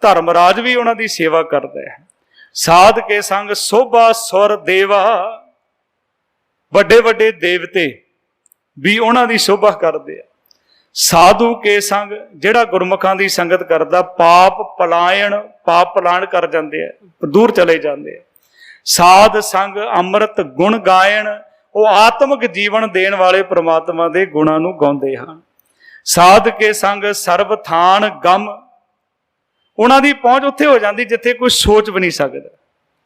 ਧਰਮਰਾਜ ਵੀ ਉਹਨਾਂ ਦੀ ਸੇਵਾ ਕਰਦਾ ਹੈ। ਸਾਧ ਕੇ ਸੰਗ ਸੋਭਾ ਸੁਰ ਦੇਵਾ, ਵੱਡੇ ਵੱਡੇ ਦੇਵਤੇ ਵੀ ਉਹਨਾਂ ਦੀ ਸ਼ੋਭਾ ਕਰਦੇ ਆ। ਸਾਧੂ ਕੇ ਸੰਗ, ਜਿਹੜਾ ਗੁਰਮੁਖਾਂ ਦੀ ਸੰਗਤ ਕਰਦਾ, ਪਾਪ ਪਲਾਇਣ ਕਰ ਜਾਂਦੇ ਆ, ਦੂਰ ਚਲੇ ਜਾਂਦੇ ਆ। ਸਾਧ ਸੰਗ ਅੰਮ੍ਰਿਤ ਗੁਣ ਗਾਇਣ, ਉਹ ਆਤਮਿਕ ਜੀਵਨ ਦੇਣ ਵਾਲੇ ਪ੍ਰਮਾਤਮਾ ਦੇ ਗੁਣਾਂ ਨੂੰ ਗਾਉਂਦੇ ਹਨ। ਸਾਧ ਕੇ ਸੰਗ ਸਰਬ ਥਾਨ ਗਮ, ਉਹਨਾਂ ਦੀ ਪਹੁੰਚ ਉੱਥੇ ਹੋ ਜਾਂਦੀ ਜਿੱਥੇ ਕੋਈ ਸੋਚ ਵੀ ਨਹੀਂ ਸਕਦਾ,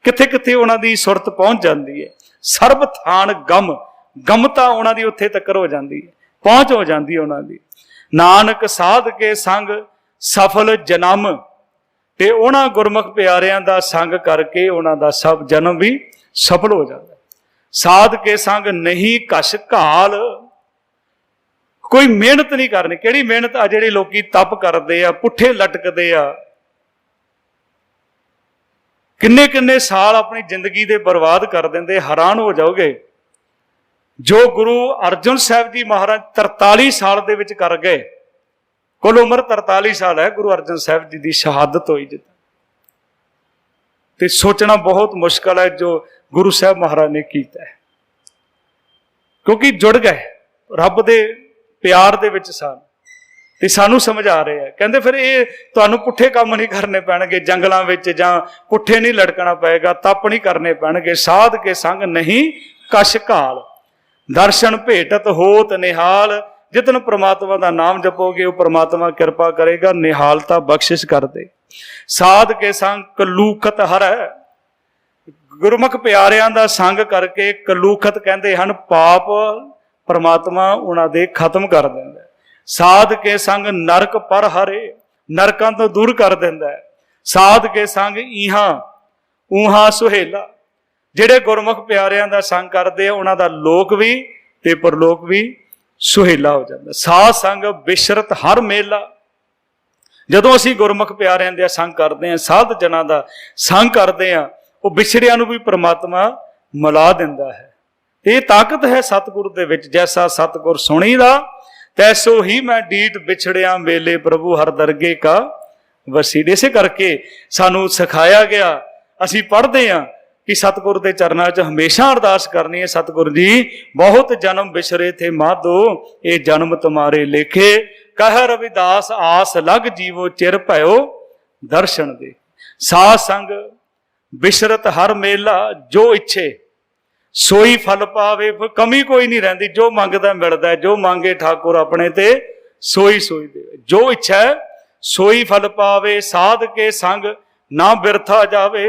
ਕਿੱਥੇ ਕਿੱਥੇ ਉਹਨਾਂ ਦੀ ਸੁਰਤ ਪਹੁੰਚ ਜਾਂਦੀ ਹੈ। ਸਰਬ ਥਾਨ ਗਮ, ਗਮਤਾ ਉਹਨਾਂ ਦੀ ਉੱਥੇ ਤੱਕ ਹੋ ਜਾਂਦੀ ਹੈ, ਪਹੁੰਚ ਹੋ ਜਾਂਦੀ ਹੈ ਉਹਨਾਂ ਦੀ। ਨਾਨਕ ਸਾਧ ਕੇ ਸੰਗ ਸਫਲ ਜਨਮ, ਤੇ ਉਹਨਾਂ ਗੁਰਮੁਖ ਪਿਆਰਿਆਂ ਦਾ ਸੰਗ ਕਰਕੇ ਉਹਨਾਂ ਦਾ ਸਭ ਜਨਮ ਵੀ ਸਫਲ ਹੋ ਜਾਂਦਾ। ਸਾਧ ਕੇ ਸੰਗ ਨਹੀਂ ਕਛ ਘਾਲ, ਕੋਈ ਮਿਹਨਤ ਨਹੀਂ ਕਰਨੀ। ਕਿਹੜੀ ਮਿਹਨਤ ਆ? ਜਿਹੜੇ ਲੋਕੀ ਤਪ ਕਰਦੇ ਆ, ਪੁੱਠੇ ਲਟਕਦੇ ਆ, ਕਿੰਨੇ ਕਿੰਨੇ ਸਾਲ ਆਪਣੀ ਜ਼ਿੰਦਗੀ ਦੇ ਬਰਬਾਦ ਕਰ ਦਿੰਦੇ। ਹੈਰਾਨ ਹੋ ਜਾਓਗੇ, ਜੋ ਗੁਰੂ ਅਰਜਨ ਸਾਹਿਬ ਜੀ ਮਹਾਰਾਜ 43 ਸਾਲ ਦੇ ਵਿੱਚ ਕਰ ਗਏ, ਕੁੱਲ ਉਮਰ 43 ਸਾਲ ਹੈ ਗੁਰੂ ਅਰਜਨ ਸਾਹਿਬ ਜੀ ਦੀ ਸ਼ਹਾਦਤ ਹੋਈ ਜਿੱਦਾਂ। ਤੇ ਸੋਚਣਾ ਬਹੁਤ ਮੁਸ਼ਕਲ ਹੈ ਜੋ ਗੁਰੂ ਸਾਹਿਬ ਮਹਾਰਾਜ ਨੇ ਕੀਤਾ ਹੈ, ਕਿਉਂਕਿ ਜੁੜ ਗਏ ਰੱਬ ਦੇ ਪਿਆਰ ਦੇ ਵਿੱਚ ਸਨ। ਤੇ ਸਾਨੂੰ ਸਮਝਾ ਰਹੇ ਆ, ਕਹਿੰਦੇ ਫਿਰ ਇਹ ਤੁਹਾਨੂੰ ਪੁੱਠੇ ਕੰਮ ਨਹੀਂ ਕਰਨੇ ਪੈਣਗੇ ਜੰਗਲਾਂ ਵਿੱਚ, ਜਾਂ ਪੁੱਠੇ ਨਹੀਂ ਲਟਕਣਾ ਪਏਗਾ, ਤਪ ਨਹੀਂ ਕਰਨੇ ਪੈਣਗੇ। ਸਾਧ ਕੇ ਸੰਗ ਨਹੀਂ ਕਛ ਘਾਲ, ਦਰਸ਼ਨ ਭੇਟਤ ਹੋਤ ਨਿਹਾਲ, जितन परमात्मा का नाम जपोगे, वो परमात्मा कृपा करेगा, निहालता बख्शिश कर दे। साध के संग कलूखत हर है, गुरमुख प्यारिਆਂ ਦਾ संग करके कलूखत कहते हैं पाप परमात्मा उन्हां दे खत्म कर दिंदा है। साध के संग नरक पर हरे, नरकां तो दूर कर दिंदा है। साध के संग इहां ऊहां सुहेला, ਜਿਹੜੇ गुरमुख प्यारिਆਂ ਦਾ संग करते हैं उन्हां दा लोक भी ते परलोक भी सुहेला हो जाता। साध संग बिशरत हर मेला, ਜਦੋਂ ਅਸੀਂ ਗੁਰमुख ਪਿਆਰਿਆਂ ਦੇ ਸੰਗ ਕਰਦੇ ਹਾਂ, ਸਾਧ ਜਨਾਂ ਦਾ ਸੰਗ ਕਰਦੇ ਹਾਂ, ਉਹ ਵਿਛੜਿਆਂ ਨੂੰ ਵੀ ਪ੍ਰਮਾਤਮਾ ਮਿਲਾ ਦਿੰਦਾ ਹੈ। ਇਹ ਤਾਕਤ ਹੈ ਸਤਿਗੁਰ ਦੇ ਵਿੱਚ। ਜੈਸਾ ਸਤਿਗੁਰ ਸੁਣੀਦਾ ਤੈਸੋ ਹੀ ਮੈਂ ਡੀਠ ਵਿਛੜਿਆਂ ਮੇਲੇ ਪ੍ਰਭੂ ਹਰ ਦਰਗੇ ਕਾ ਵਸੀੜ। ਇਸੇ ਕਰਕੇ ਸਾਨੂੰ ਸਿਖਾਇਆ ਗਿਆ, ਅਸੀਂ ਪੜ੍ਹਦੇ ਹਾਂ कि सतगुर के चरणों च हमेशा अरदास करनी है, सतगुर जी बहुत जन्म बिछरे थे माधो, ये जन्म तुम्हारे लेखे, कह रविदास आस लग जीवो चिर भयो दर्शन दे। साध संग बिशरत हर मेला, जो इच्छे सोई फल पावे, कमी कोई नहीं रहिंदी, जो मंगदा मिलदा है, जो मांगे ठाकुर अपने ते सोई सोई दे। जो इच्छा है सोई फल पावे, साध के संग ना बिरथा जावे।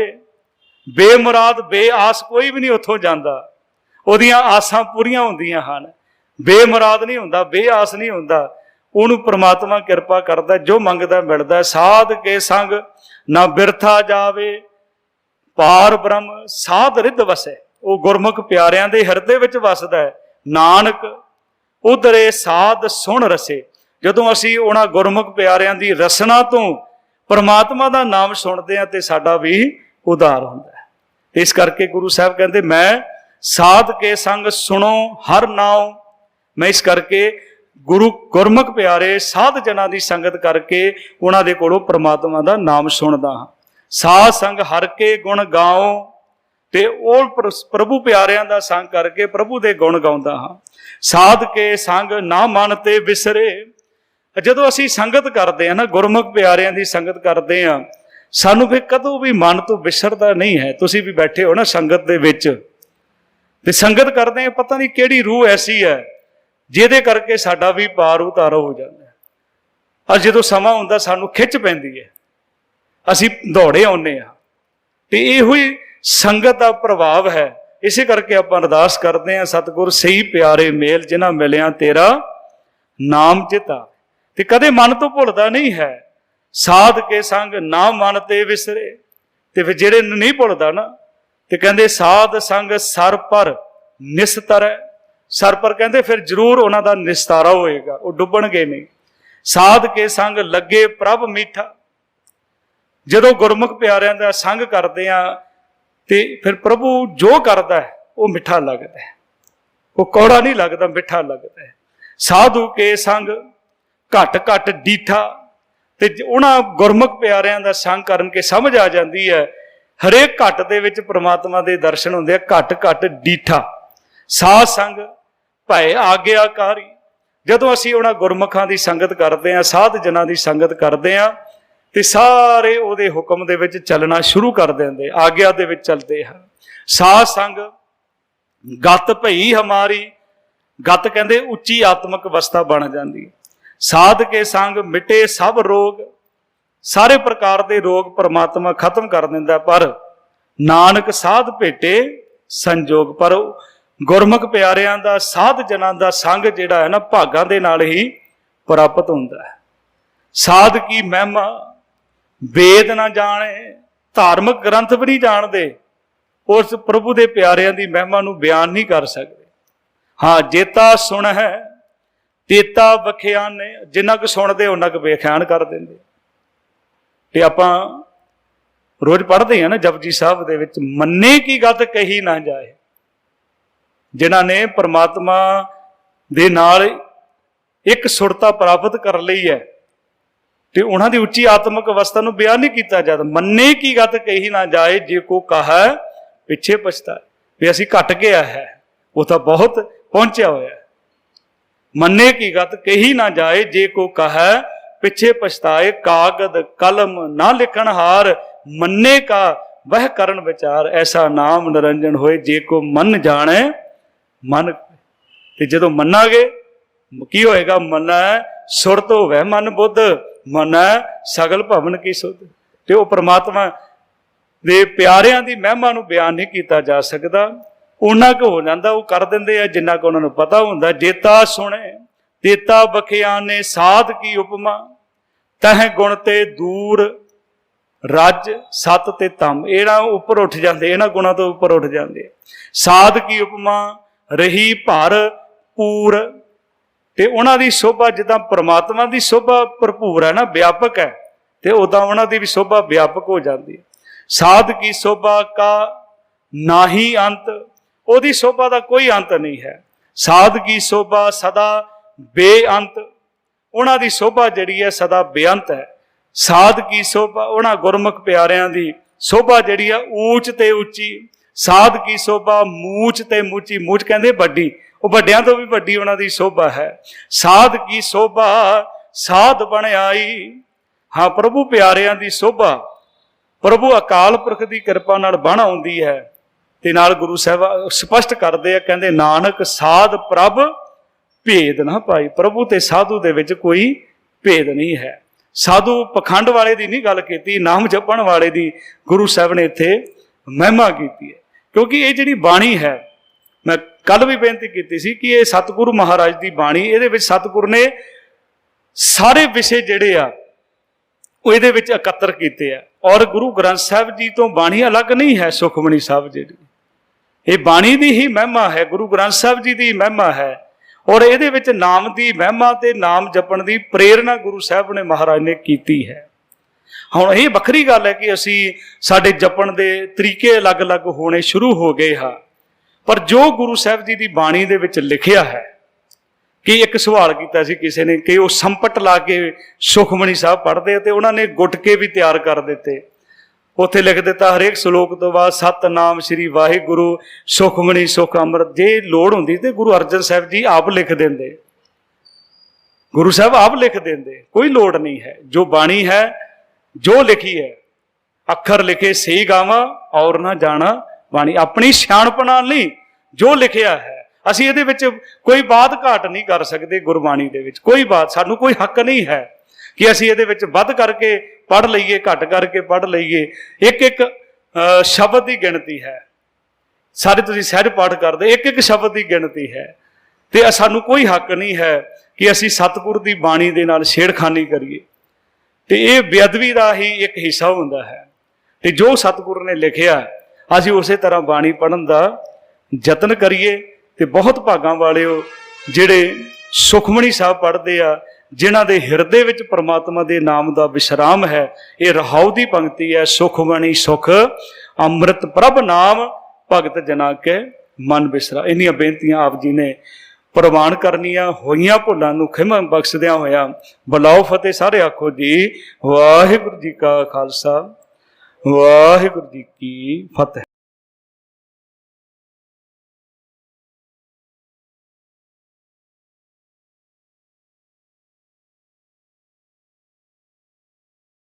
बेमुराद बेआस कोई भी नहीं उत्थों जाता, उहदियां आसां पूरीआं हुंदियां हन। बेमुराद नहीं हुंदा, बेआस नहीं हुंदा, उहनूं परमात्मा किरपा करदा, जो मंगदा मिलदा। साध के संग ना बिरथा जावे, पार ब्रह्म साध रिद्ध वसै, वो गुरमुख प्यारिਆਂ ਦੇ ਹਿਰਦੇ ਵਿੱਚ ਵਸਦਾ ਹੈ। नानक उधरे साध सुन रसे, ਜਦੋਂ ਅਸੀਂ ਉਹਨਾਂ ਗੁਰਮੁਖ ਪਿਆਰਿਆਂ ਦੀ ਰਸਨਾ ਤੋਂ परमात्मा ਦਾ नाम सुनते हैं तो साडा भी उधार होंदा है। इस करके गुरु साहब कहते मैं साध के संग सुनो हर नाओ। मैं इस करके गुरमुख प्यारे साध जना की संगत करके उन्हां दे कोलों परमात्मा का नाम सुनदा हां। साध संग हर के गुण गाओ, ते ओह प्रभु प्यारिਆਂ ਦਾ संग करके प्रभु दे गुण गाउंदा हां। साध के संग ना मन ते बिसरे, जदों असीं संगत करते हैं ना, गुरमुख प्यारिਆਂ ਦੀ संगत करते हैं, सानू फिर कदों भी मन तो विसरदा नहीं है। तुसीं भी बैठे हो ना संगत दे विच, ते संगत करते हैं, पता नहीं किहड़ी रूह ऐसी है जिहदे करके साडा भी पार उतारो हो जाता है। अज जदों समा हुंदा सानू खिच पैंदी है, असीं दौड़े आउंदे आ, ते इहो ही संगत का प्रभाव है। इसे करके आपां अरदास करते हैं, सतगुर सही प्यारे मेल जिन्हां मिलिया तेरा नाम चिता, ते कदे मन तो भुलदा नहीं है। साध के संग ना मन ते विसरे, ते फिर जेड़े नहीं भुलदा ना, ते कहंदे साध संग सर पर निस्तर है। सर पर कहंदे फिर जरूर उन्हां दा निस्तारा होएगा, वो डुबणगे नहीं। साध के संग लगे प्रभ मीठा, जदों गुरमुख प्यारिਆਂ ਦਾ संग करदे आ ते फिर प्रभु जो करदा है वो मिठा लगदा है, वो कौड़ा नहीं लगदा, मिठा लगदा है। साधु के संग घट घट डीठा, ते उन्हां गुरमुख प्यारिਆਂ ਦਾ संग करन के समझ आ जाती है, हरेक घट दे विच परमात्मा दे दर्शन हुंदे आ। घट घट डीठा साध संग भय आग्याकारी, जदों असीं उन्हां गुरमुखां दी संगत करते हैं, साध जनां दी संगत करते हैं, ते सारे उहदे हुक्म दे विच चलना शुरू कर दिंदे, आग्या दे विच चलदे हैं। साध संग गत भई हमारी, गत कहंदे उच्ची आत्मक अवस्था बन जाती। साध के संग मिटे सब रोग, सारे प्रकार के रोग परमात्मा खत्म कर दिंदा। पर नानक साध भेटे संजोग, पर गुरमुख प्यारिਆਂ ਦਾ साध जनां ਦਾ संग जिहड़ा है ना, भागां दे नाल ही प्राप्त हुंदा है। साध की महिमा वेद ना जाने, धार्मिक ग्रंथ भी नहीं जानते, उस प्रभु के प्यारिਆਂ ਦੀ महिमा नूं बयान नहीं कर सकते। हाँ, जेता सुन है तेता वखियाने, जिन्ना कुछ सुनते उन्ना कुछ व्याख्यान कर देंगे। ते आपां रोज पढ़ते हैं ना जपजी साहब दे विच, मन्ने की गत कही ना जाए। जिन्हां ने परमात्मा दे नाल एक सुरता प्राप्त कर ली है, ते उन्हां दी उच्ची आत्मक अवस्था नूं बयान नहीं किया जाता। मन्ने की गत कही ना जाए, जे को कहा पिछे पछताए, भी असीं घट गया है, वो तो बहुत पहुंचा होया है। मन्ने की गत कही ना जाए, जे को कहा पिछे पछताए। कागद कलम ना लिखन हार, मन्ने का वह करन विचार। ऐसा नाम निरंजन होए, जे को मन जाने मन। ते जदों मन्नांगे की होएगा, मन सुरत होवे मन बुद्ध, मन सगल भवन की सुध। ते वो परमात्मा दे प्यारिਆਂ ਦੀ महिमा ਨੂੰ ਬਿਆਨ नहीं किया जा सकता। उन्ना कुछ हो जाता, वो कर देंगे आ जिन्ना को उन्होंने पता होंगे। जेता सुने तेता बखियाने साध की उपमा, तह गुण ते दूर रज सत ते तम। इहना उपर उठ जाते, इन्हां गुणों तो उपर उठ जाते। साध की उपमा रही भर पूर, ते उन्हां दी शोभा जिद्दां परमात्मा दी शोभा भरपूर है ना, व्यापक है, ते उदां उन्हां दी भी शोभा व्यापक हो जाती है। साध की शोभा का नाही अंत, ओदी शोभा का कोई अंत नहीं है। साध की शोभा सदा बेअंत, उन्हां दी शोभा जिहड़ी है सदा बेअंत है। साध की शोभा उन्हां गुरमुख प्यारियां दी शोभा जिहड़ी है ऊंच ते उच्ची। साध की शोभा मूच ते मूची, मूच कहंदे वड्डी, वो वड्डियां तो भी वड्डी उन्हां दी शोभा है। साध की शोभा साध बण आई, हाँ प्रभु प्यारियां दी शोभा प्रभु अकाल पुरख की कृपा नाल बण आउंदी है। ते नाल गुरु साहब स्पष्ट करते हैं, कहते नानक साध प्रभ भेद ना पाई। प्रभु ते साधु दे विच कोई भेद नहीं है। साधु पखंड वाले दी नहीं गल कीती, नाम जपण वाले दी गुरु साहब ने इत्थे महिमा कीती है। क्योंकि ये जिहड़ी बाणी है, मैं कल भी बेनती की सी कि ये सतगुरु महाराज की बाणी, इहदे विच सतगुरु ने सारे विषय जिहड़े आ वो इहदे विच एकत्र कीते आ। और गुरु ग्रंथ साहब जी तो बाणी अलग नहीं है। सुखमणी साहब जी ये बाणी की ही महिमा है, गुरु ग्रंथ साहब जी की महिमा है। और ये विच नाम की महिमा ते नाम जपण की प्रेरणा गुरु साहब ने महाराज ने की है। हुण ये वखरी गल है कि असी साडे जपण के तरीके अलग अलग होने शुरू हो गए हाँ, पर जो गुरु साहब जी की बाणी दे विच लिखिया है कि एक सवाल किया किसी ने कि वो संपट ला के सुखमणी साहब पढ़ते तो उन्होंने गुटके भी तैयार कर दिते। उत्थे लिख दिता हरेक श्लोक तो बाद सतनाम श्री वाहिगुरु सुखमणी सुख अमृत। जे लोड़ होंदी तो गुरु अर्जन साहब जी आप लिख देंदे, गुरु साहब आप लिख देंदे, कोई लोड़ नहीं है। जो बाणी है जो लिखी है, अखर लिखे सही गावा और ना जाना बाणी, अपनी सियाणप नाल नहीं, जो लिखिया है असी इहदे विच कोई बात घाट नहीं कर सकते। गुरबाणी दे विच कोई बात, सानू कोई हक नहीं है कि असी इहदे विच वध करके पढ़ लईए, घट करके पढ़ लईए। एक एक शब्द की गिणती है, सारे तुसीं सहज पाठ करदे, एक एक शब्द की गिणती है। तो सानू कोई हक नहीं है कि असी सतगुर की बाणी दे नाल छेड़खानी करिए। तो ये बेअदबी का ही एक हिस्सा हुंदा है। तो जो सतगुर ने लिखिया असी उस तरह बाणी पढ़न का यतन करिए। तो बहुत भागां वाले हो जिहड़े सुखमणी साहब पढ़ते आ, जिन्हां दे हिरदे विच परमात्मा दे नाम का विश्राम है। ये रहाऊ की पंक्ति है, सुखमणी सुख अमृत प्रभ नाम भगत जना के मन बिसरा। इन्नियां बेनतियां आप जी ने प्रवान करनियां, होइयां भुलां नूं खिमा बख्शदियां होया बुलाओ फतेह। सारे आखो जी वाहिगुरू जी का खालसा वाहिगुरू जी की फतेह।